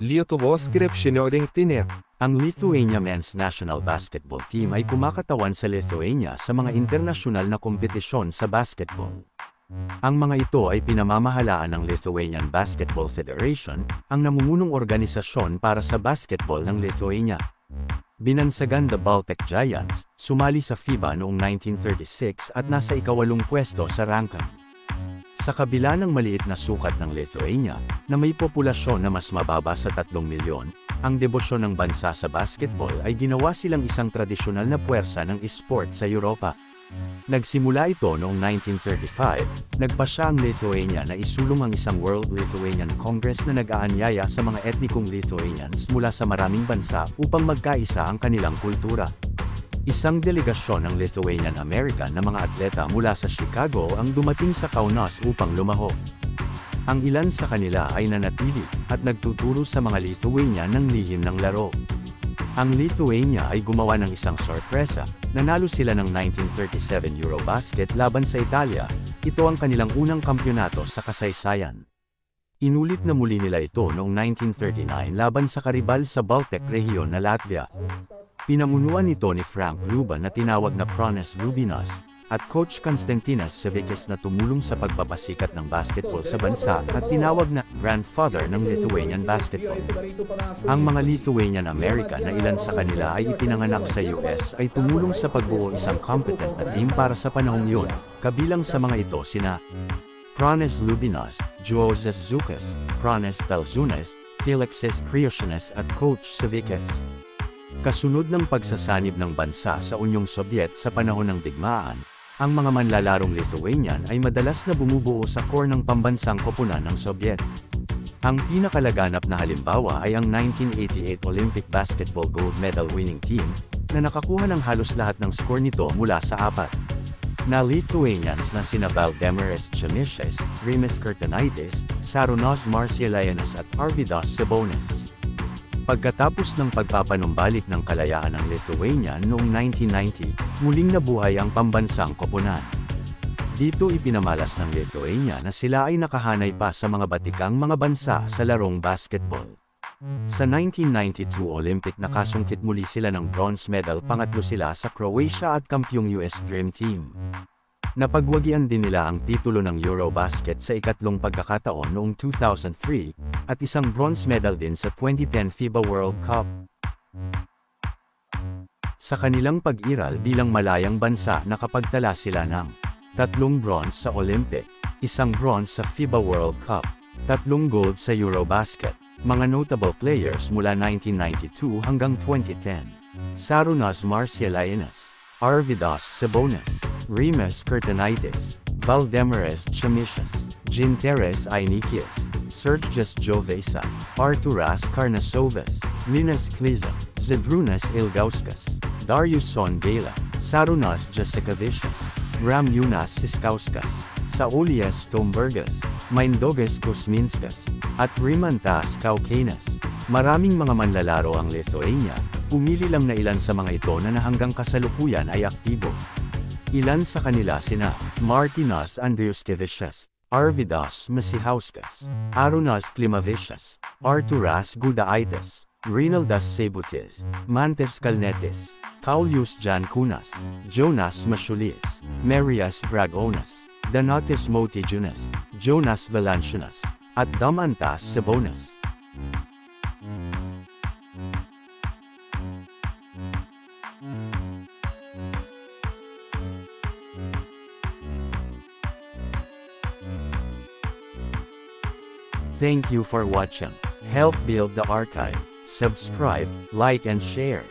Lietuvos krepšinio rinktinė. Ang Lithuania men's national basketball team ay kumakatawan sa Lithuania sa mga internasyonal na kompetisyon sa basketball. Ang mga ito ay pinamamahalaan ng Lithuanian Basketball Federation, ang namumunong organisasyon para sa basketball ng Lithuania. Binansagan the Baltic Giants, sumali sa FIBA noong 1936 at nasa ika-8 pwesto sa ranking. Sa kabila ng maliit na sukat ng Lithuania, na may populasyon na mas mababa sa 3 milyon, ang debosyon ng bansa sa basketball ay ginawa silang isang tradisyonal na puwersa ng esport sa Europa. Nagsimula ito noong 1935, nagpasya ang Lithuania na isulong ang isang World Lithuanian Congress na nag-aanyaya sa mga etnikong Lithuanians mula sa maraming bansa upang magkaisa ang kanilang kultura. Isang delegasyon ng Lithuanian American na mga atleta mula sa Chicago ang dumating sa Kaunas upang lumaho. Ang ilan sa kanila ay nanatili at nagtuturo sa mga Lithuanian ng lihim ng laro. Ang Lithuania ay gumawa ng isang sorpresa, nanalo sila ng 1937 Eurobasket laban sa Italia, ito ang kanilang unang kampyonato sa kasaysayan. Inulit na muli nila ito noong 1939 laban sa karibal sa Baltic rehiyon na Latvia. Pinamunuan ito ni Frank Luban na tinawag na Prones Lubinas, at Coach Konstantinas Savikis na tumulong sa pagpapasikat ng basketball sa bansa at tinawag na grandfather ng Lithuanian basketball. Ang mga Lithuanian American na ilan sa kanila ay ipinanganak sa US ay tumulong sa pagbuo isang competent na team para sa panahong yun, kabilang sa mga ito sina Prones Lubinas, Joseph Zukas, Prones Talzunas, Felixis Krioshanes at Coach Savikis. Kasunod ng pagsasanib ng bansa sa Unyong Sobyet sa panahon ng digmaan, ang mga manlalarong Lithuanian ay madalas na bumubuo sa core ng pambansang koponan ng Sobyet. Ang pinakalaganap na halimbawa ay ang 1988 Olympic basketball gold medal winning team, na nakakuha ng halos lahat ng score nito mula sa 4 na Lithuanians na sina Valdemaras Chamišas, Rimas Kurtinaitis, Šarūnas Marciulaitis at Arvydas Sabonis. Pagkatapos ng pagpapanumbalik ng kalayaan ng Lithuania noong 1990, muling nabuhay ang pambansang koponan. Dito ipinamalas ng Lithuania na sila ay nakahanay pa sa mga batikang mga bansa sa larong basketball. Sa 1992 Olympic nakasungkit muli sila ng bronze medal, pangatlo sila sa Croatia at kampyong US Dream Team. Napagwagian din nila ang titulo ng Eurobasket sa ikatlong pagkakataon noong 2003, at isang bronze medal din sa 2010 FIBA World Cup. Sa kanilang pag-iral bilang malayang bansa nakapagtala sila ng 3 bronze sa Olympic, 1 bronze sa FIBA World Cup, 3 gold sa Eurobasket. Mga notable players mula 1992 hanggang 2010: Šarūnas Marciulaitis, Arvydas Sabonis, Rimas Kurtinaitis, Valdemaras Chamišas, Ginteres Ainikis, Sergius Jovesa, Arturas Karnasovas, Linas Kliza, Zydrunas Ilgauskas, Darius Songaila, Šarūnas Jasikevičius, Ramūnas Siskauskas, Saulius Stombergas, Mindaugas Kuzminskas, at Rimantas Kaukanas. Maraming mga manlalaro ang Lithuania, pumili lang na ilan sa mga ito na hanggang kasalukuyan ay aktibo. Ilan sa kanila sina Martynas Andriuskevicius, Arvydas Masihauskas, Arūnas Klimavičius, Arturas Gudaitis, Rinaldas Seibutis, Mantas Kalnetis, Kaulius Jankunas, Jonas Mashulis, Marius Dragonas, Donatas Motijunas, Jonas Valanciunas, at Damantas Sabonis. Thank you for watching. Help build the archive. Subscribe, like and share.